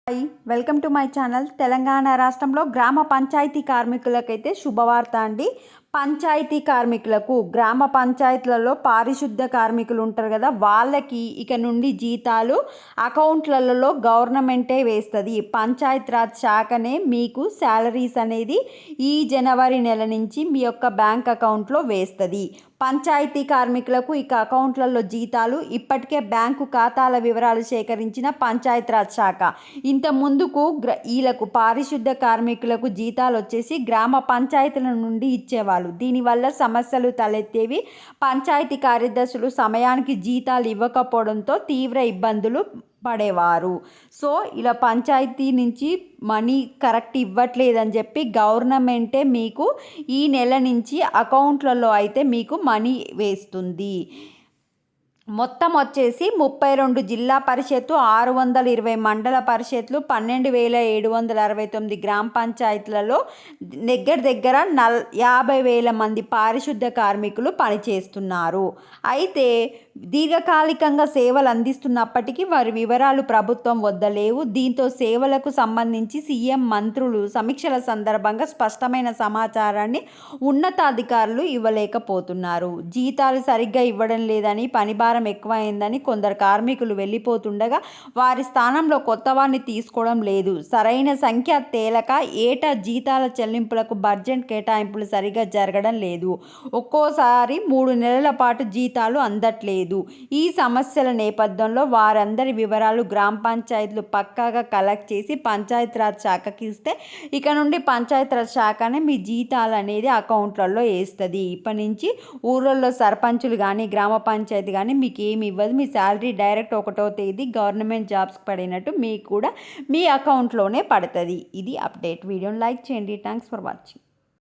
Hi welcome to my channel. Telangana రాష్ట్రంలో గ్రామ పంచాయతీ కార్మికులకైతే శుభవార్త అండి. పంచాయతీ కార్మికులకు గ్రామ పంచాయతీలలో పారిశుద్ధ కార్మికులు ఉంటారు కదా, వాళ్ళకి ఇక నుండి జీతాలు అకౌంట్లలో గవర్నమెంటే వేస్తుంది. పంచాయత్ రాజ్ శాఖనే మీకు శాలరీస్ అనేది ఈ జనవరి నెల నుంచి మీ యొక్క బ్యాంక్ అకౌంట్లో వేస్తుంది. పంచాయతీ కార్మికులకు ఇక అకౌంట్లలో జీతాలు ఇప్పటికే బ్యాంకు ఖాతాల వివరాలు సేకరించిన పంచాయతీరాజ్ శాఖ. ఇంత ముందుకు వీళ్ళకు పారిశుద్ధ కార్మికులకు జీతాలు వచ్చేసి గ్రామ పంచాయతీల నుండి ఇచ్చేవాళ్ళు. దీనివల్ల సమస్యలు తలెత్తేవి. పంచాయతీ కార్యదర్శులు సమయానికి జీతాలు ఇవ్వకపోవడంతో తీవ్ర ఇబ్బందులు పడేవారు. సో ఇలా పంచాయతీ నుంచి మనీ కరెక్ట్ ఇవ్వట్లేదని చెప్పి గవర్నమెంటే మీకు ఈ నెల నుంచి అకౌంట్లలో అయితే మీకు మనీ వేస్తుంది. మొత్తం వచ్చేసి 32 జిల్లా పరిషత్తు, 620 మండల పరిషత్లు, 12,769 గ్రామ పంచాయతీలలో దగ్గర 50,000 మంది పారిశుద్ధ కార్మికులు పనిచేస్తున్నారు. అయితే దీర్ఘకాలికంగా సేవలు అందిస్తున్నప్పటికీ వారి వివరాలు ప్రభుత్వం వద్ద లేవు. దీంతో సేవలకు సంబంధించి సీఎం మంత్రులు సమీక్షల సందర్భంగా స్పష్టమైన సమాచారాన్ని ఉన్నతాధికారులు ఇవ్వలేకపోతున్నారు. జీతాలు సరిగ్గా ఇవ్వడం లేదని, పనిభారం ఎక్కువైందని కొందరు కార్మికులు వెళ్ళిపోతుండగా వారి స్థానంలో కొత్త వారిని తీసుకోవడం లేదు. సరైన సంఖ్య తేలక ఏటా జీతాల చెల్లింపులకు బడ్జెట్ కేటాయింపులు సరిగా జరగడం లేదు. ఒక్కోసారి 3 నెలల పాటు జీతాలు అందట్లేదు. ఈ సమస్యల నేపథ్యంలో వారందరి వివరాలు గ్రామ పంచాయతీలు పక్కాగా కలెక్ట్ చేసి పంచాయతీరాజ్ శాఖకి ఇస్తే ఇక నుండి పంచాయతీరాజ్ శాఖనే మీ జీతాలు అనేది అకౌంట్లలో వేస్తుంది. ఇప్పటి నుంచి ఊళ్ళల్లో సర్పంచులు కానీ గ్రామ పంచాయతీ కానీ మీకు ఏమి ఇవ్వదు. మీ శాలరీ డైరెక్ట్ 1వ తేదీ గవర్నమెంట్ జాబ్స్కి పడినట్టు మీకు కూడా మీ అకౌంట్లోనే పడుతుంది. ఇది అప్డేట్. వీడియోని లైక్ చేయండి. Thanks for watching.